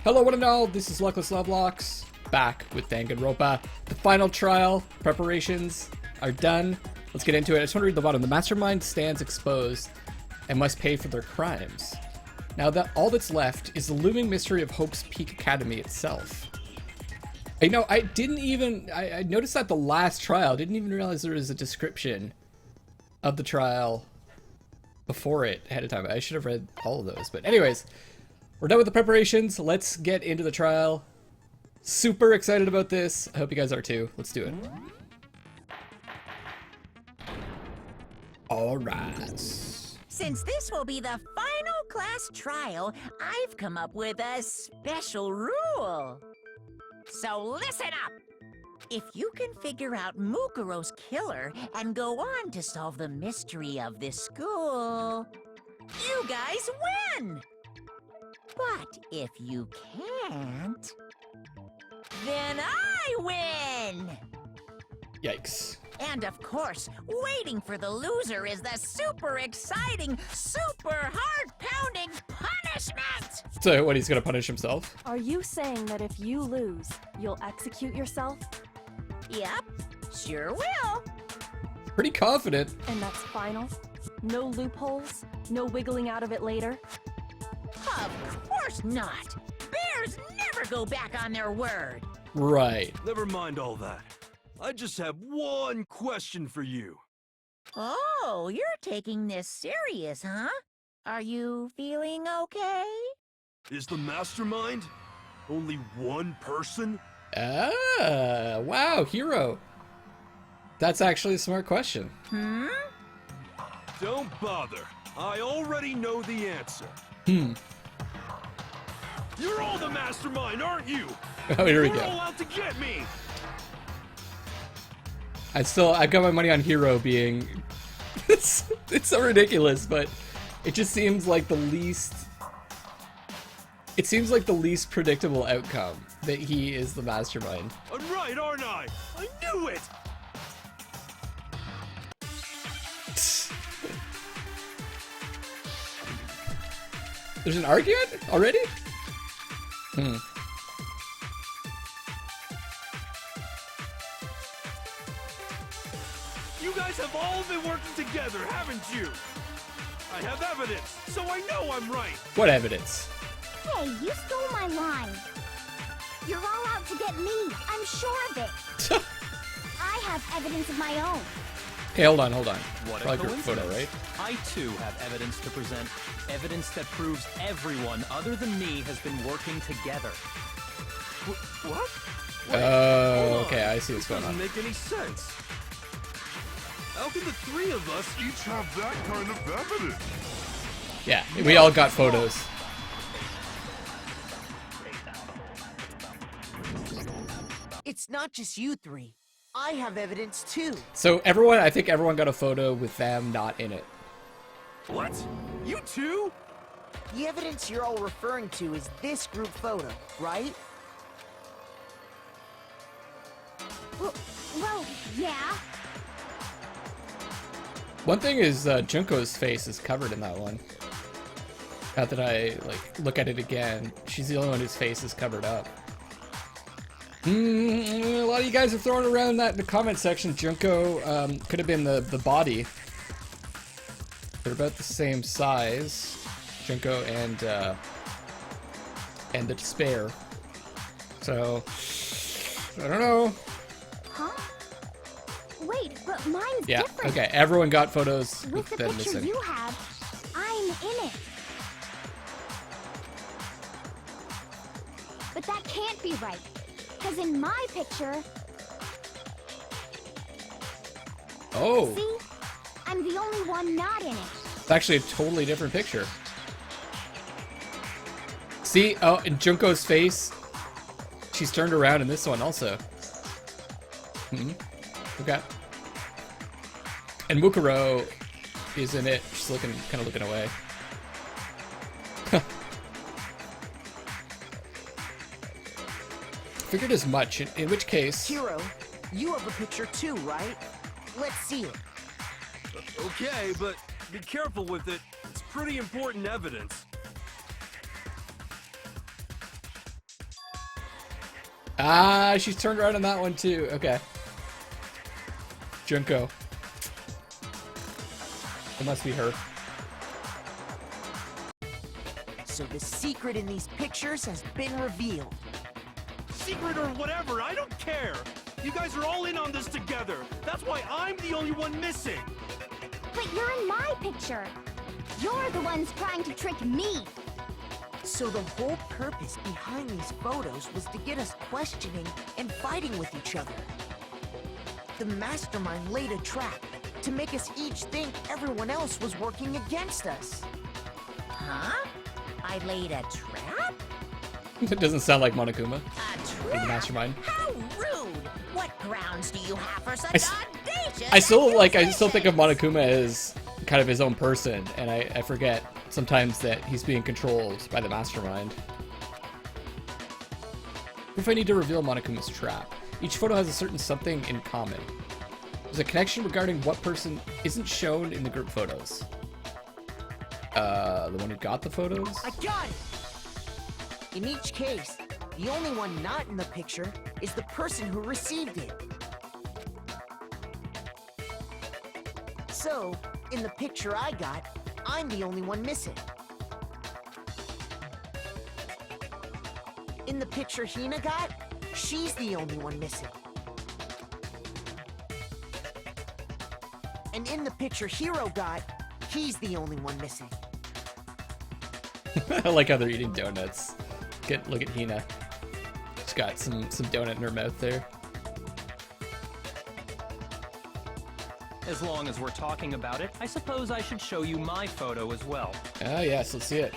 Hello one and all, this is Luckless Lovelocks, back with Danganronpa. The final trial preparations are done. Let's get into it. I just want to read the bottom. The mastermind stands exposed and must pay for their crimes. Now that all that's left is the looming mystery of Hope's Peak Academy itself. I know, I noticed that the last trial, didn't even realize there was a description of the trial before it ahead of time. I should have read all of those, but anyways, we're done with the preparations. Let's get into the trial. Super excited about this. I hope you guys are too. Let's do it. All right. Since this will be the final class trial, I've come up with a special rule. So listen up. If you can figure out Mukuro's killer and go on to solve the mystery of this school, you guys win. But if you can't, then I win! Yikes. And of course, waiting for the loser is the super exciting, super heart-pounding punishment! So what, he's gonna punish himself? Are you saying that if you lose, you'll execute yourself? Yep, sure will. Pretty confident. And that's final? No loopholes? No wiggling out of it later? Of course not! Bears never go back on their word! Right. Never mind all that. I just have one question for you. Oh, you're taking this serious, huh? Are you feeling okay? Is the mastermind only one person? Ah, wow, hero. That's actually a smart question. Hmm? Don't bother. I already know the answer. You're all the mastermind, aren't you? Oh, here we You're go. all out to get me. I've got my money on Hero being, it's so ridiculous, but it just seems like the least, predictable outcome, that he is the mastermind. I'm right, aren't I? I knew it. There's an argument already? You guys have all been working together, haven't you? I have evidence, so I know I'm right. What evidence? Hey, you stole my line. You're all out to get me. I'm sure of it. I have evidence of my own. Okay, hold on. What a Probably group photo, coincidence. right? I too have evidence to present. Evidence that proves everyone other than me has been working together. What? Oh, hold on. okay, I see what's This going doesn't on. make any sense. How can the three of us each have that kind of evidence? Yeah, we all got photos. It's not just you three. I have evidence too. So I think everyone got a photo with them not in it. What? You two? The evidence you're all referring to is this group photo, right? Well, yeah. One thing is Junko's face is covered in that one. Not that I look at it again. She's the only one whose face is covered up. A lot of you guys have thrown around that in the comment section. Junko could have been the body. They're about the same size. Junko and the Despair. So I don't know. Huh? Wait, but mine's Yeah. different. Okay. Everyone got photos With with the them picture missing. you have, I'm in it. But that can't be right. Because in my picture, Oh, see? I'm the only one not in it. it's actually a totally different picture. See? Oh, in Junko's face, she's turned around in this one also. Okay. And Mukuro is in it. She's kind of looking away. Figured as much. In which case, Hero, you have a picture too, right? Let's see it. Okay, but be careful with it. It's pretty important evidence. Ah, she's turned around on that one too. Okay. Junko. It must be her. So the secret in these pictures has been revealed. Secret or whatever, I don't care. You guys are all in on this together. That's why I'm the only one missing. But you're in my picture. You're the ones trying to trick me. So the whole purpose behind these photos was to get us questioning and fighting with each other. The mastermind laid a trap to make us each think everyone else was working against us. Huh? I laid a trap? It doesn't sound like Monokuma. A The trap? mastermind. How rude! What grounds do you have for such audacious I still think of accusations? Monokuma as kind of his own person, and I forget sometimes that he's being controlled by the mastermind. What if I need to reveal Monokuma's trap? Each photo has a certain something in common. There's a connection regarding what person isn't shown in the group photos. The one who got the photos? I got it! In each case, the only one not in the picture is the person who received it. So, in the picture I got, I'm the only one missing. In the picture Hina got, she's the only one missing. And in the picture Hiro got, he's the only one missing. I like how they're eating donuts. Look at Hina. She's got some donut in her mouth there. As long as we're talking about it, I suppose I should show you my photo as well. Oh yes, let's see it.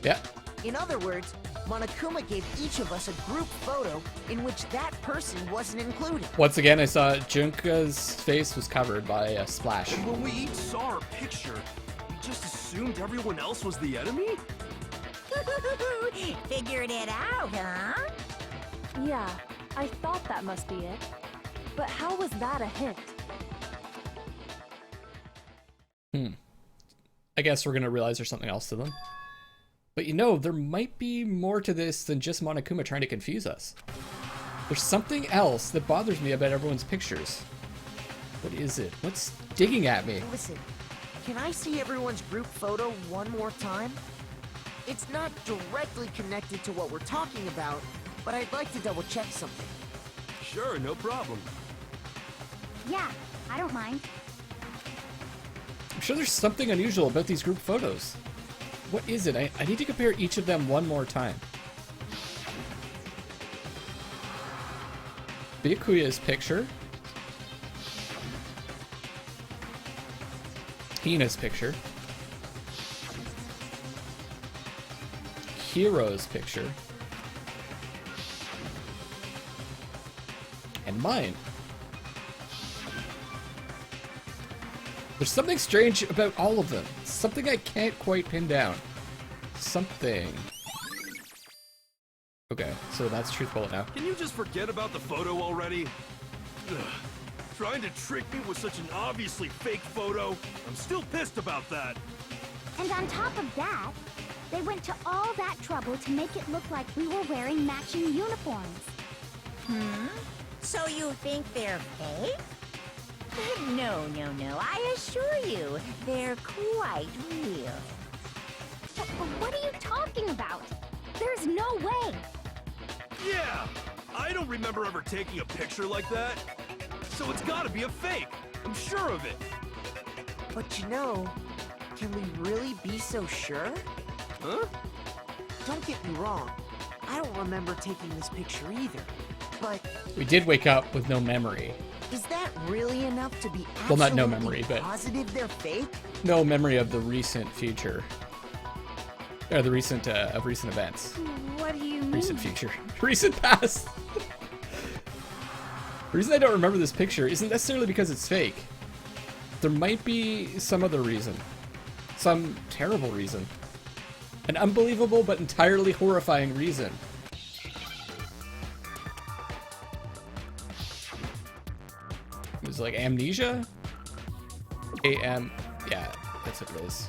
Yeah. In other words, Monokuma gave each of us a group photo in which that person wasn't included. Once again, I saw Junka's face was covered by a splash. And when we each saw our picture, we just assumed everyone else was the enemy? Figured it out, huh? Yeah, I thought that must be it. But how was that a hint? I guess we're gonna realize there's something else to them. But you know, there might be more to this than just Monokuma trying to confuse us. There's something else that bothers me about everyone's pictures. What is it? What's digging at me? Listen, can I see everyone's group photo one more time? It's not directly connected to what we're talking about, but I'd like to double check something. Sure, no problem. Yeah, I don't mind. I'm sure there's something unusual about these group photos. What is it? I need to compare each of them one more time. Byakuya's picture. Hina's picture. Hiro's picture. And mine. There's something strange about all of them. Something I can't quite pin down. Something. Okay, so that's truth bullet now. Can you just forget about the photo already? Ugh. Trying to trick me with such an obviously fake photo? I'm still pissed about that. And on top of that, they went to all that trouble to make it look like we were wearing matching uniforms. So you think they're fake? No, I assure you, they're quite real. But what are you talking about? There's no way. Yeah! I don't remember ever taking a picture like that. So it's gotta be a fake. I'm sure of it. But you know, can we really be so sure? Huh? Don't get me wrong, I don't remember taking this picture either. But We did wake up with no memory. is that really enough to be Well, not no absolutely memory, but- positive they're fake? No memory of the recent future. Or the recent, of recent events. What do you mean? Recent future. Recent past! The reason I don't remember this picture isn't necessarily because it's fake. There might be some other reason. Some terrible reason. An unbelievable but entirely horrifying reason. It was like amnesia? Yeah, that's what it is.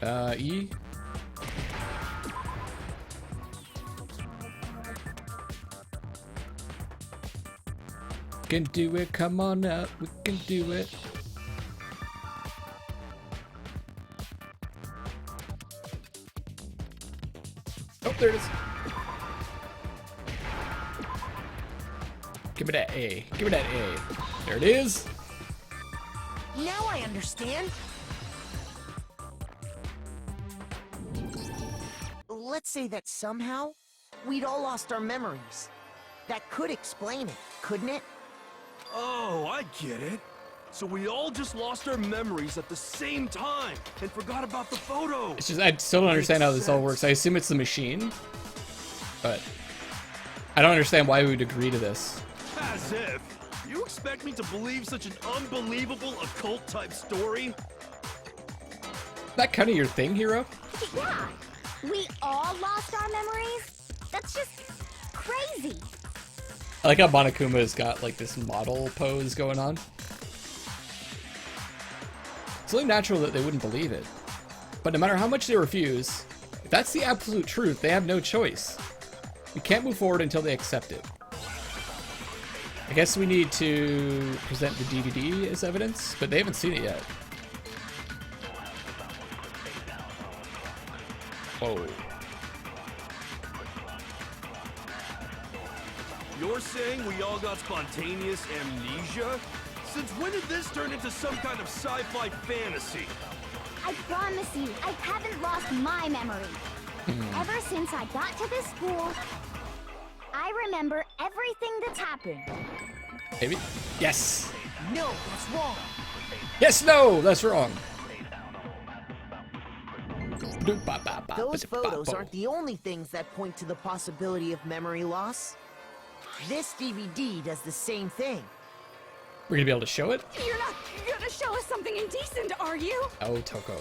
E. Can do it, come on up, we can do it. Oh, there it is. Give me that A. Give me that A. There it is. Now I understand. Let's say that somehow we'd all lost our memories. That could explain it, couldn't it? Oh, I get it. So we all just lost our memories at the same time and forgot about the photo. It's just, I still don't understand how this all works. I assume it's the machine, but I don't understand why we would agree to this. As if. You expect me to believe such an unbelievable occult-type story? That kind of your thing, Hero? Yeah, we all lost our memories? That's just crazy. I like how Monokuma's got like this model pose going on. It's only natural that they wouldn't believe it. But no matter how much they refuse, if that's the absolute truth, they have no choice. We can't move forward until they accept it. I guess we need to present the DVD as evidence, but they haven't seen it yet. Whoa. You're saying we all got spontaneous amnesia? Since when did this turn into some kind of sci-fi fantasy? I promise you, I haven't lost my memory. Ever since I got to this school, I remember everything that's happened. Maybe? Yes! No, that's wrong. Yes, no! That's wrong. Those photos aren't the only things that point to the possibility of memory loss. This DVD does the same thing. We're gonna be able to show it? You're not gonna show us something indecent, are you? Oh, Toko.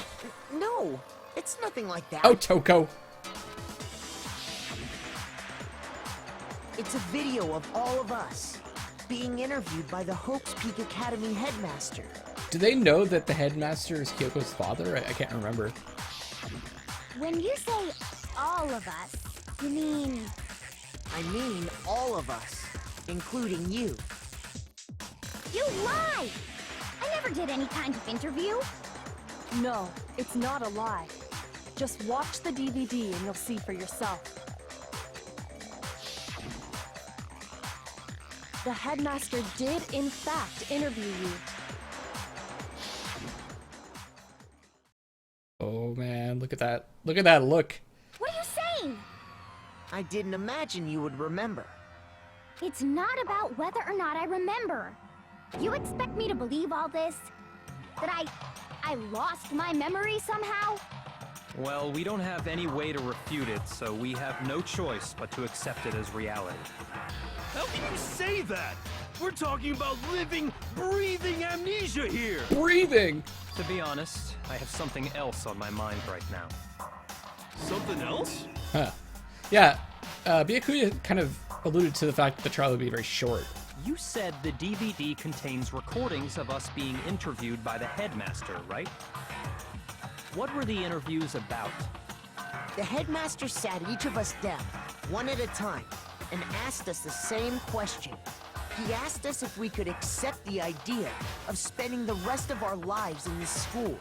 No, it's nothing like that. Oh, Toko. It's a video of all of us being interviewed by the Hope's Peak Academy headmaster. Do they know that the headmaster is Kyoko's father? I can't remember. When you say all of us, you mean... I mean all of us, including you. You lie! I never did any kind of interview. No, it's not a lie. Just watch the DVD and you'll see for yourself. The headmaster did, in fact, interview you. Oh man, look at that. Look at that look. What are you saying? I didn't imagine you would remember. It's not about whether or not I remember. You expect me to believe all this? That I lost my memory somehow? Well, we don't have any way to refute it, so we have no choice but to accept it as reality. How can you say that? We're talking about living, breathing amnesia here! Breathing! To be honest, I have something else on my mind right now. Something else? Huh. Yeah, Byakuya kind of alluded to the fact that the trial would be very short. You said the DVD contains recordings of us being interviewed by the headmaster, right? What were the interviews about? The headmaster sat each of us down, one at a time, and asked us the same question. He asked us if we could accept the idea of spending the rest of our lives in this school.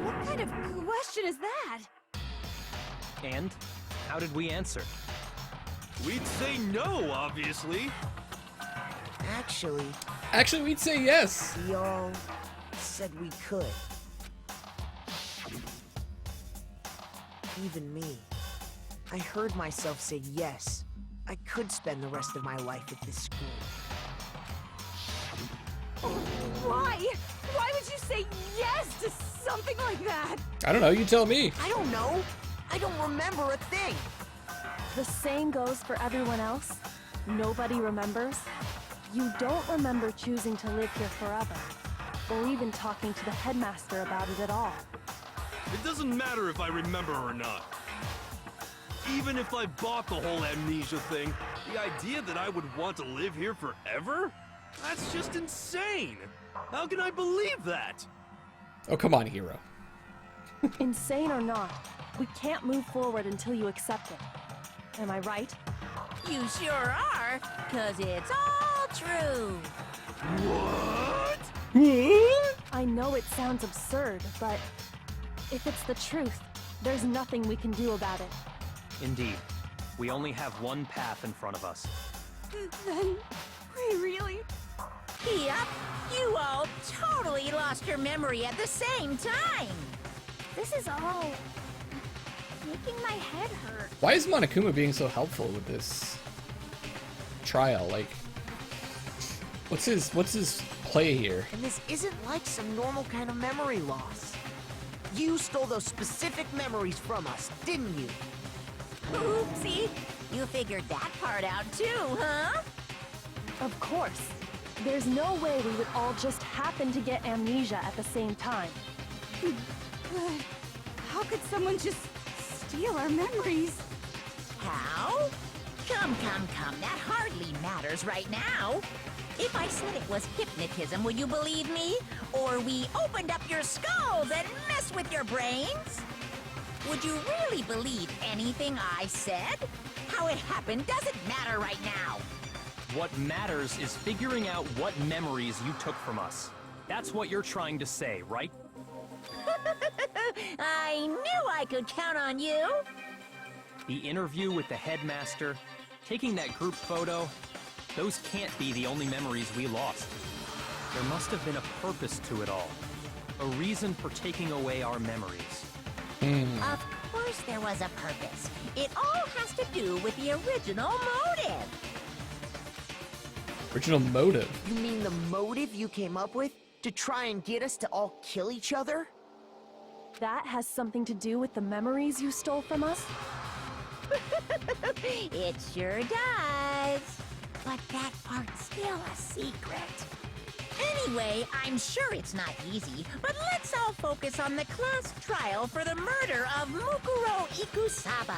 What kind of question is that? And how did we answer? We'd say no, obviously. Actually, we'd say yes. We all said we could. Even me. I heard myself say yes. I could spend the rest of my life at this school. Why? Why would you say yes to something like that? I don't know, you tell me. I don't know. I don't remember a thing. The same goes for everyone else. Nobody remembers. You don't remember choosing to live here forever, or even talking to the headmaster about it at all. It doesn't matter if I remember or not. Even if I bought the whole amnesia thing, the idea that I would want to live here forever? That's just insane! How can I believe that? Oh, come on, Hero. Insane or not, we can't move forward until you accept it. Am I right? You sure are, 'cause it's all true. What? I know it sounds absurd, but if it's the truth, there's nothing we can do about it. Indeed. We only have one path in front of us. Then, we really... Yep, you all totally lost your memory at the same time. This is all... making my head hurt. Why is Monokuma being so helpful with this trial? Like, what's his play here? And this isn't like some normal kind of memory loss. You stole those specific memories from us, didn't you? Oopsie, you figured that part out too, huh? Of course. There's no way we would all just happen to get amnesia at the same time. But how could someone just steal our memories? How? Come, that hardly matters right now. If I said it was hypnotism, would you believe me? Or we opened up your skulls and messed with your brains? Would you really believe anything I said? How it happened doesn't matter right now. What matters is figuring out what memories you took from us. That's what you're trying to say, right? I knew I could count on you. The interview with the headmaster, taking that group photo, those can't be the only memories we lost. There must have been a purpose to it all. A reason for taking away our memories. Of course there was a purpose. It all has to do with the original motive. Original motive. You mean the motive you came up with to try and get us to all kill each other? That has something to do with the memories you stole from us? It sure does. But that part's still a secret. Anyway, I'm sure it's not easy, but let's all focus on the class trial for the murder of Mukuro Ikusaba.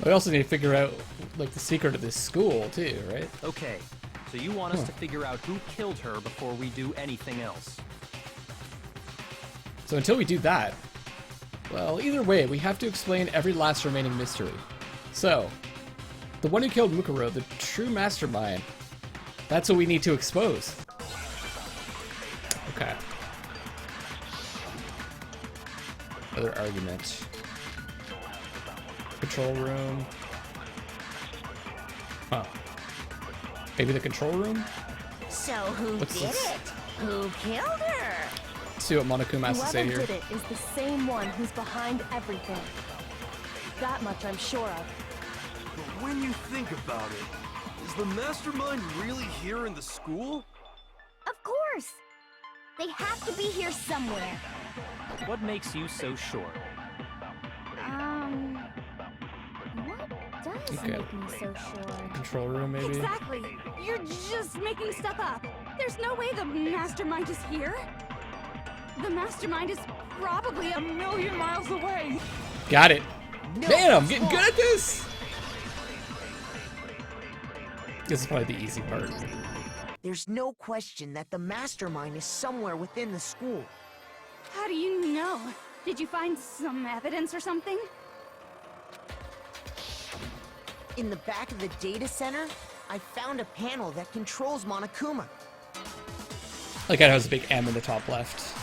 We also need to figure out, like, the secret of this school, too, right? Okay, so you want us to figure out who killed her before we do anything else. So until we do that, well, either way, we have to explain every last remaining mystery. So, the one who killed Mukuro, the true mastermind, that's what we need to expose. Okay. Other argument. Control room. Huh. Maybe the control room? So who What's did this? it? Who killed her? Let's see what Monokuma has to say Whoever here. did it is the same one who's behind everything. That much I'm sure of. But when you think about it, is the mastermind really here in the school? Of course! They have to be here somewhere. What makes you so sure? What does Okay. make me so sure? Control room, maybe? Exactly. You're just making stuff up. There's no way the mastermind is here. The mastermind is probably a million miles away. Got it. No, Man, I'm it's getting wrong. good at this! This is probably the easy part. There's no question that the mastermind is somewhere within the school. How do you know? Did you find some evidence or something? In the back of the data center, I found a panel that controls Monokuma. Like it has a big M in the top left.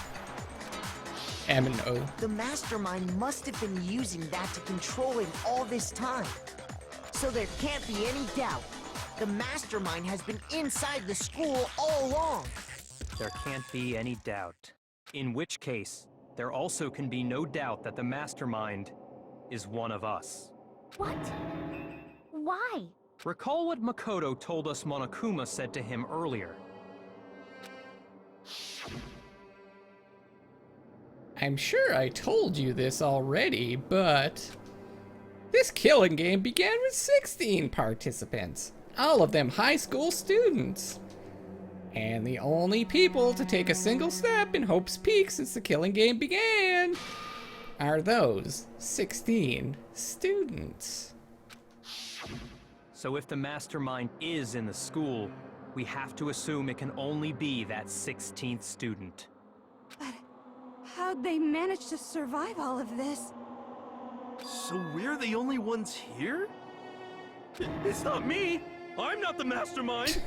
M and O. The mastermind must have been using that to control him all this time. So there can't be any doubt. The mastermind has been inside the school all along. There can't be any doubt. In which case, there also can be no doubt that the mastermind is one of us. What? Why? Recall what Makoto told us Monokuma said to him earlier. I'm sure I told you this already, but this killing game began with 16 participants, all of them high school students. And the only people to take a single step in Hope's Peak since the killing game began are those 16 students. So if the mastermind is in the school, we have to assume it can only be that 16th student. How'd they manage to survive all of this? So we're the only ones here? It's not me! I'm not the mastermind!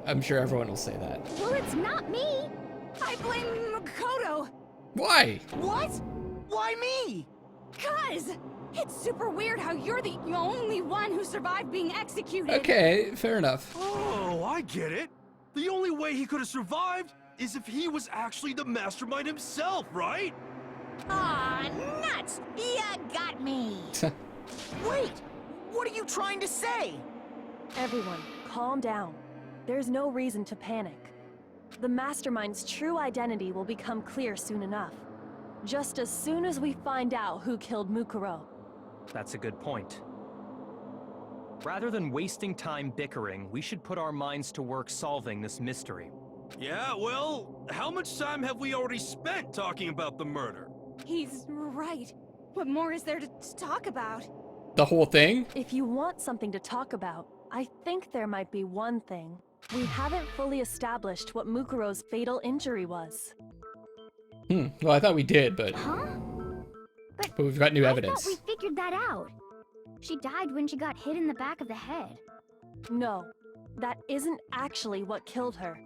I'm sure everyone will say that. Well, it's not me. I blame Makoto. Why? What? Why me? Cuz! It's super weird how you're the only one who survived being executed. Okay, fair enough. Oh, I get it! The only way he could have survived is if he was actually the mastermind himself, right? Aw, nuts! You got me! Wait! What are you trying to say? Everyone, calm down. There's no reason to panic. The Mastermind's true identity will become clear soon enough. Just as soon as we find out who killed Mukuro. That's a good point. Rather than wasting time bickering, we should put our minds to work solving this mystery. Yeah, well, how much time have we already spent talking about the murder? He's right. What more is there to talk about? The whole thing? If you want something to talk about, I think there might be one thing. We haven't fully established what Mukuro's fatal injury was. Well, I thought we did, but Huh? we've got new I evidence. thought we figured that out. She died when she got hit in the back of the head. No, that isn't actually what killed her.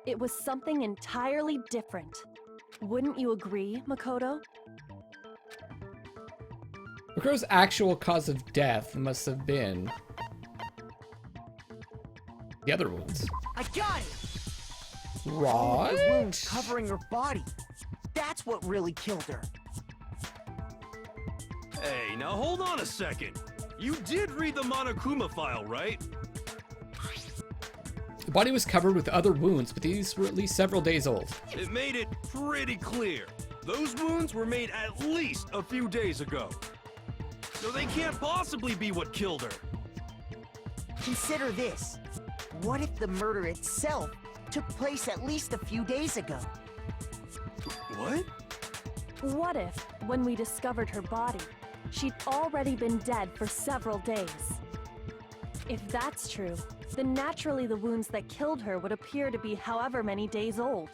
It was something entirely different. Wouldn't you agree, Makoto? Makuro's actual cause of death must have been the other wounds. I got it! Right? The wounds covering her body. That's what really killed her. Hey, now hold on a second. You did read the Monokuma file, right? The body was covered with other wounds, but these were at least several days old. It made it pretty clear. Those wounds were made at least a few days ago. So they can't possibly be what killed her. Consider this. What if the murder itself took place at least a few days ago? What? What if, when we discovered her body, she'd already been dead for several days? If that's true, then naturally the wounds that killed her would appear to be however many days old.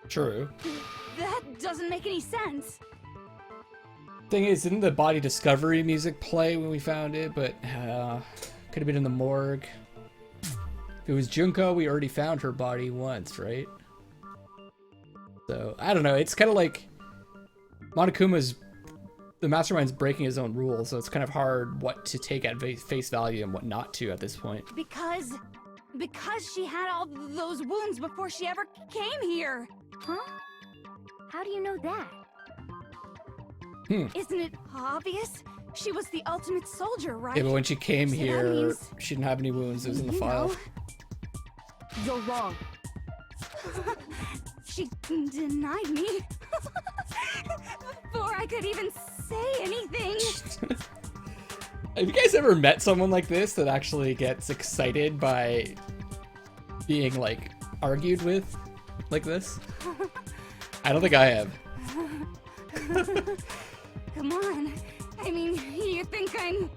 True. That doesn't make any sense. Thing is, didn't the body discovery music play when we found it? But could have been in the morgue. If it was Junko, we already found her body once, right? So, I don't know. It's kind of like Monokuma's... The Mastermind's breaking his own rules, so it's kind of hard what to take at face value and what not to at this point. Because she had all those wounds before she ever came here. Huh? How do you know that? Isn't it obvious? She was the ultimate soldier, right? Yeah, but when she came So that here, means- she didn't have any wounds. It was in the You file. know. You're wrong. She denied me before I could even say anything. Have you guys ever met someone like this that actually gets excited by being, like, argued with like this? I don't think I have. Come on. I mean, you think I'm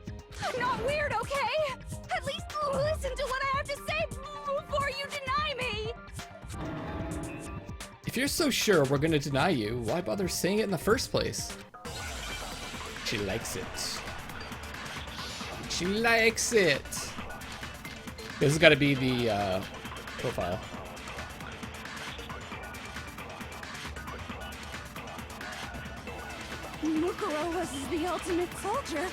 not weird, okay? At least listen to what I have to say before you deny me. If you're so sure we're gonna deny you, why bother saying it in the first place? She likes it. She likes it. This has got to be the profile. Mukuro was the ultimate soldier.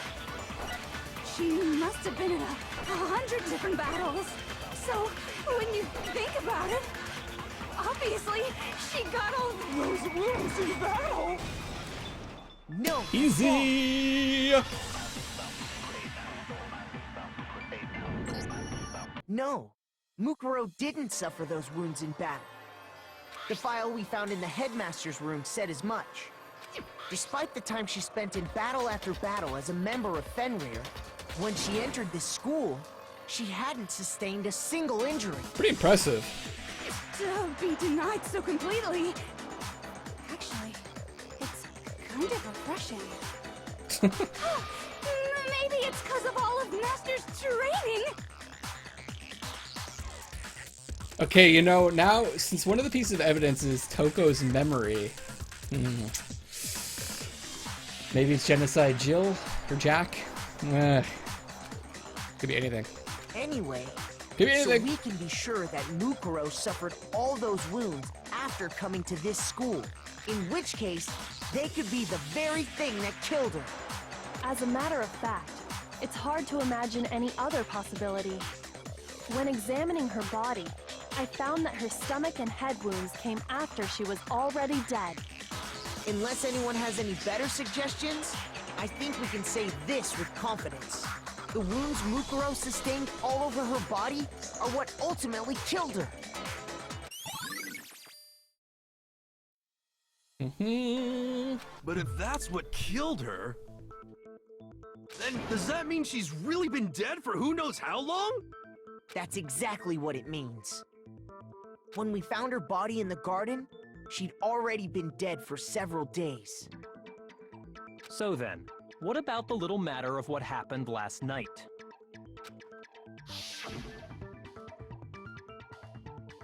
She must have been in 100 different battles. So, when you think about it, obviously, she got all those wounds in battle. No. Easy! No. Mukuro didn't suffer those wounds in battle. The file we found in the headmaster's room said as much. Despite the time she spent in battle after battle as a member of Fenrir, when she entered this school, she hadn't sustained a single injury. Pretty impressive. To be denied so completely. Actually, it's kind of refreshing. Maybe it's because of all of Master's training. Okay, you know, now, since one of the pieces of evidence is Toko's memory, Maybe it's Genocide Jill or Jack. Could be anything. Anyway, Could be so anything. we can be sure that Mukuro suffered all those wounds after coming to this school. In which case, they could be the very thing that killed her. As a matter of fact, it's hard to imagine any other possibility. When examining her body, I found that her stomach and head wounds came after she was already dead. Unless anyone has any better suggestions, I think we can say this with confidence. The wounds Mukuro sustained all over her body are what ultimately killed her. But if that's what killed her, then does that mean she's really been dead for who knows how long? That's exactly what it means. When we found her body in the garden, she'd already been dead for several days. So then, what about the little matter of what happened last night?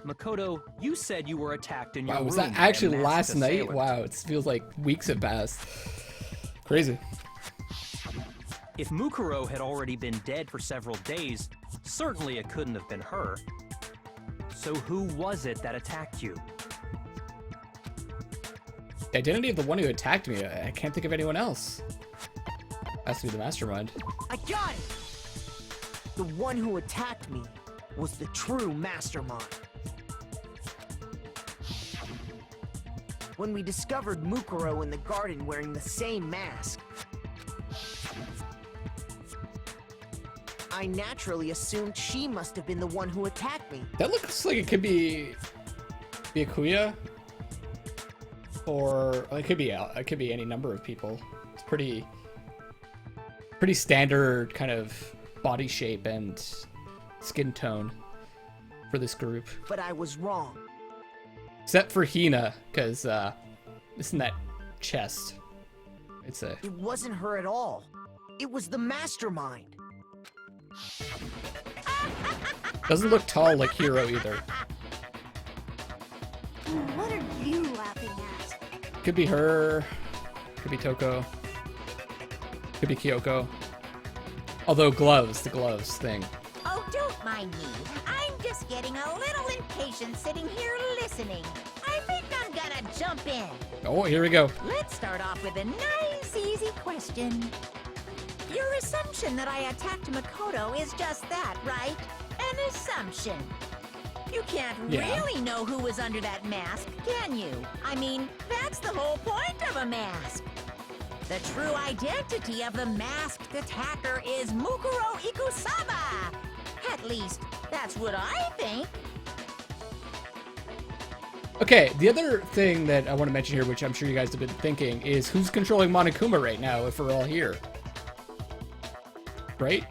Makoto, you said you were attacked in your Wow, room was by that a actually masked last night? assailant. Wow, it feels like weeks have passed. Crazy. If Mukuro had already been dead for several days, certainly it couldn't have been her. So who was it that attacked you? The identity of the one who attacked me. I can't think of anyone else. Has to be the mastermind. I got it! The one who attacked me was the true mastermind. When we discovered Mukuro in the garden wearing the same mask, I naturally assumed she must have been the one who attacked me. That looks like it could be Akuya, or it could be any number of people. It's pretty standard kind of body shape and skin tone for this group, But I was wrong. except for Hina, because isn't that chest? It's a It wasn't her at all. It was the mastermind. doesn't look tall like Hiro either. What are you laughing at? Could be her, could be Toko, could be Kyoko. Although the gloves thing. Oh, don't mind me. I'm just getting a little impatient sitting here listening. I think I'm gonna jump in. Oh, here we go. Let's start off with a nice, easy question. Your assumption that I attacked Makoto is just that, right? An assumption. You can't Yeah. really know who was under that mask, can you? I mean, that's the whole point of a mask. The true identity of the masked attacker is Mukuro Ikusaba. At least, that's what I think. Okay, the other thing that I want to mention here, which I'm sure you guys have been thinking, is who's controlling Monokuma right now if we're all here? Right?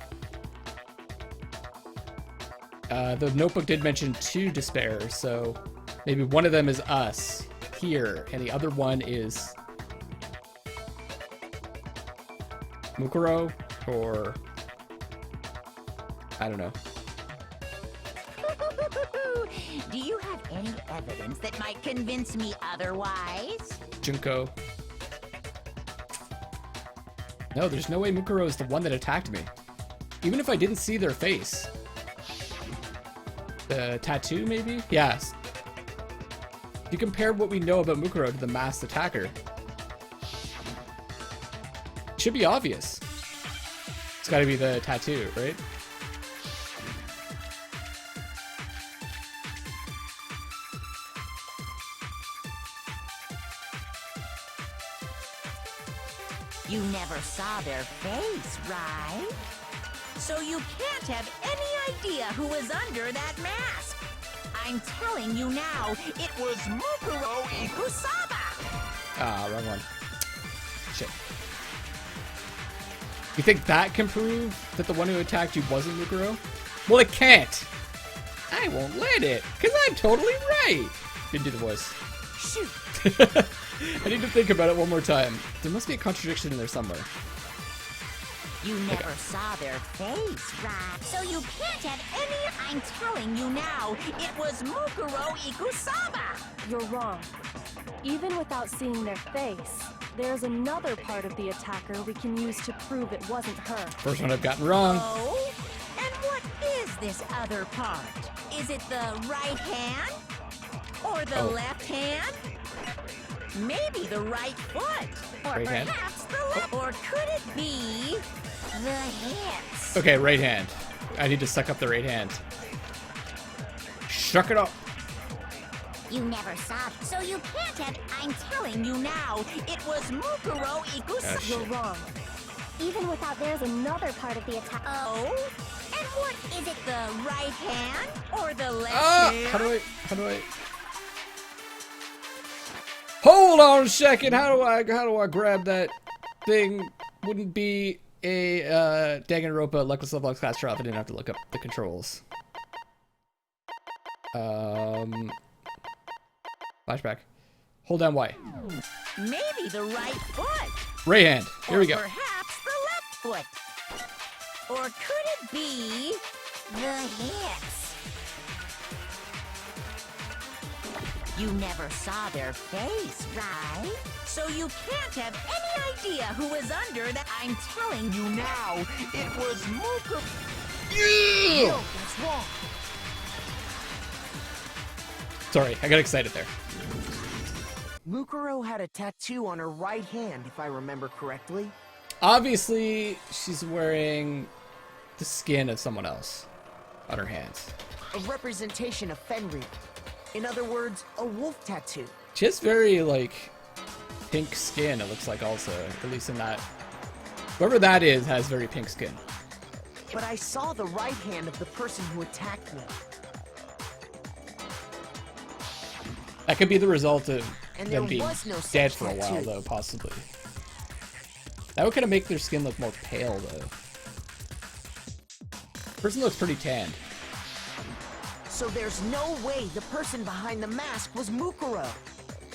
The notebook did mention 2 despairs, so maybe one of them is us here, and the other one is Mukuro, or I don't know. Do you have any evidence that might convince me otherwise? Junko. No, there's no way Mukuro is the one that attacked me. Even if I didn't see their face. The tattoo, maybe? Yes. If you compare what we know about Mukuro to the masked attacker, it should be obvious. It's gotta be the tattoo, right? You never saw their face, right? So you can't have any idea who was under that mask. I'm telling you now, it was Mukuro Ikusaba. Ah, wrong one. Shit. You think that can prove that the one who attacked you wasn't Mukuro? Well, it can't. I won't let it, because I'm totally right. Didn't do the voice. Shoot! I need to think about it one more time. There must be a contradiction in there somewhere. You never saw their face, right? So you can't have any... I'm telling you now, it was Mukuro Ikusaba. You're wrong. Even without seeing their face, there's another part of the attacker we can use to prove it wasn't her. First one I've gotten wrong. Oh? And what is this other part? Is it the right hand? Or the left hand? Maybe the right foot? Or Right hand? perhaps the left? Or could it be the hands? Okay, right hand. I need to suck up the right hand. Shuck it up. You never saw, so you can't have. I'm telling you now, it was Mukuro Ikusa. shit. You're wrong. Even without, there's another part of the attack. Oh? And what is it, the right hand? Or the left Ah! hand? How do I? Hold on a second. How do I grab that thing? Wouldn't be a Danganronpa Luckless Lovelocks class trial if I didn't have to look up the controls. Flashback. Hold down Y. Maybe the right foot. Right hand. Here Or we go. perhaps the left foot. Or could it be the hands? You never saw their face, right? So you can't have any idea who was under that. I'm telling you now, it was Muka. No, that's wrong. Sorry, I got excited there. Mukuro had a tattoo on her right hand, if I remember correctly. Obviously, she's wearing the skin of someone else on her hands. A representation of Fenrir. In other words, a wolf tattoo. She has very, like, pink skin, it looks like also. At least in that. Whoever that is has very pink skin. But I saw the right hand of the person who attacked me. That could be the result of And them there being was no such dead for a while, tattoo. though, possibly. That would kind of make their skin look more pale, though. Person looks pretty tanned. So there's no way the person behind the mask was Mukuro.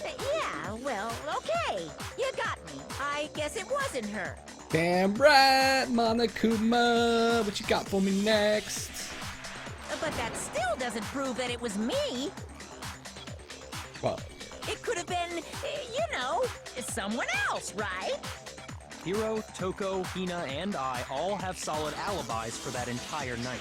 Yeah, well, okay. You got me. I guess it wasn't her. Damn right, Monokuma. What you got for me next? But that still doesn't prove that it was me. Well, It could have been, you know, someone else, right? Hiro, Toko, Hina, and I all have solid alibis for that entire night.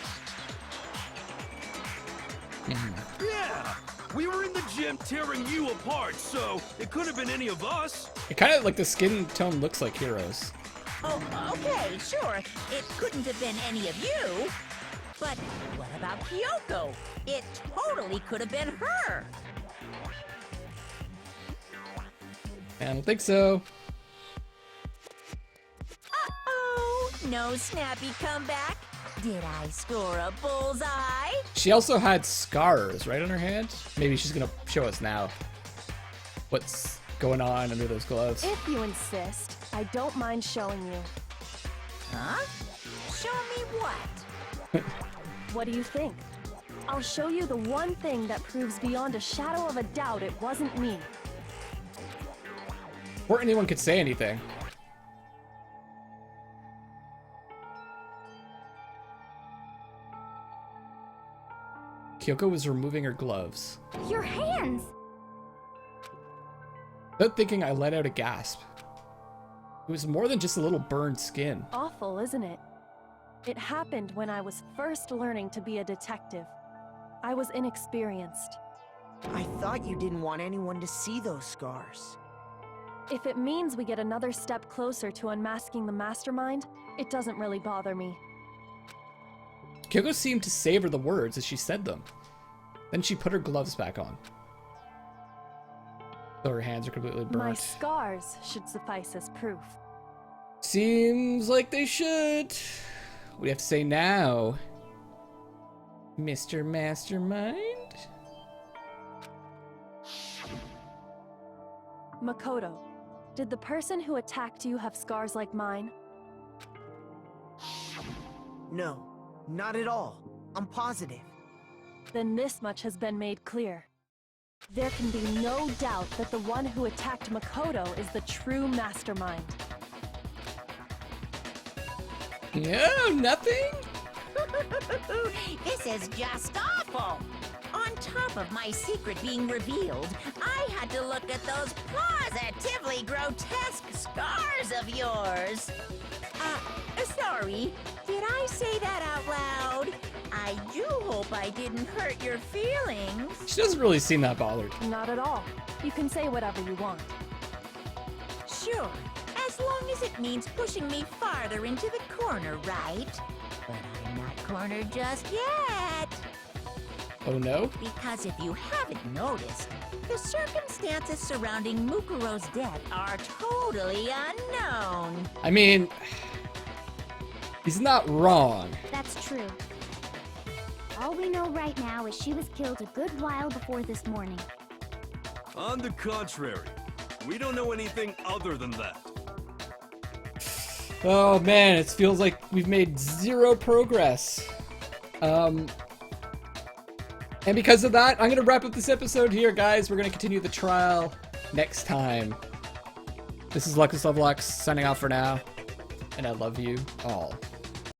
Yeah! We were in the gym tearing you apart, so it could have been any of us. it kind of like the skin tone looks like Heroes. Oh, okay, sure. It couldn't have been any of you. But what about Kyoko? It totally could have been her. I don't think so. Uh-oh, no snappy comeback. Did I score a bullseye? She also had scars, right, on her hand? Maybe she's gonna show us now what's going on under those gloves. If you insist, I don't mind showing you. Huh? Show me what? What do you think? I'll show you the one thing that proves beyond a shadow of a doubt it wasn't me. Before anyone could say anything. Kyoko was removing her gloves. Your hands! Without thinking, I let out a gasp. It was more than just a little burned skin. Awful, isn't it? It happened when I was first learning to be a detective. I was inexperienced. I thought you didn't want anyone to see those scars. If it means we get another step closer to unmasking the mastermind, it doesn't really bother me. Kyoko seemed to savor the words as she said them. Then she put her gloves back on. So her hands are completely burnt. My scars should suffice as proof. Seems like they should. What do you have to say now, Mr. Mastermind? Makoto, did the person who attacked you have scars like mine? No, not at all. I'm positive. Then this much has been made clear. There can be no doubt that the one who attacked Makoto is the true mastermind. No, nothing? This is just awful. On top of my secret being revealed, I had to look at those positively grotesque scars of yours. Sorry, did I say that out loud? I do hope I didn't hurt your feelings. She doesn't really seem that bothered. Not at all. You can say whatever you want. Sure, as long as it means pushing me farther into the corner, right? But I'm not cornered just yet. Oh no? Because if you haven't noticed, the circumstances surrounding Mukuro's death are totally unknown. I mean, he's not wrong. That's true. All we know right now is she was killed a good while before this morning. On the contrary, we don't know anything other than that. Oh man, it feels like we've made zero progress. And because of that, I'm gonna wrap up this episode here, guys. We're gonna continue the trial next time. This is Luckless Lovelocks signing off for now, and I love you all.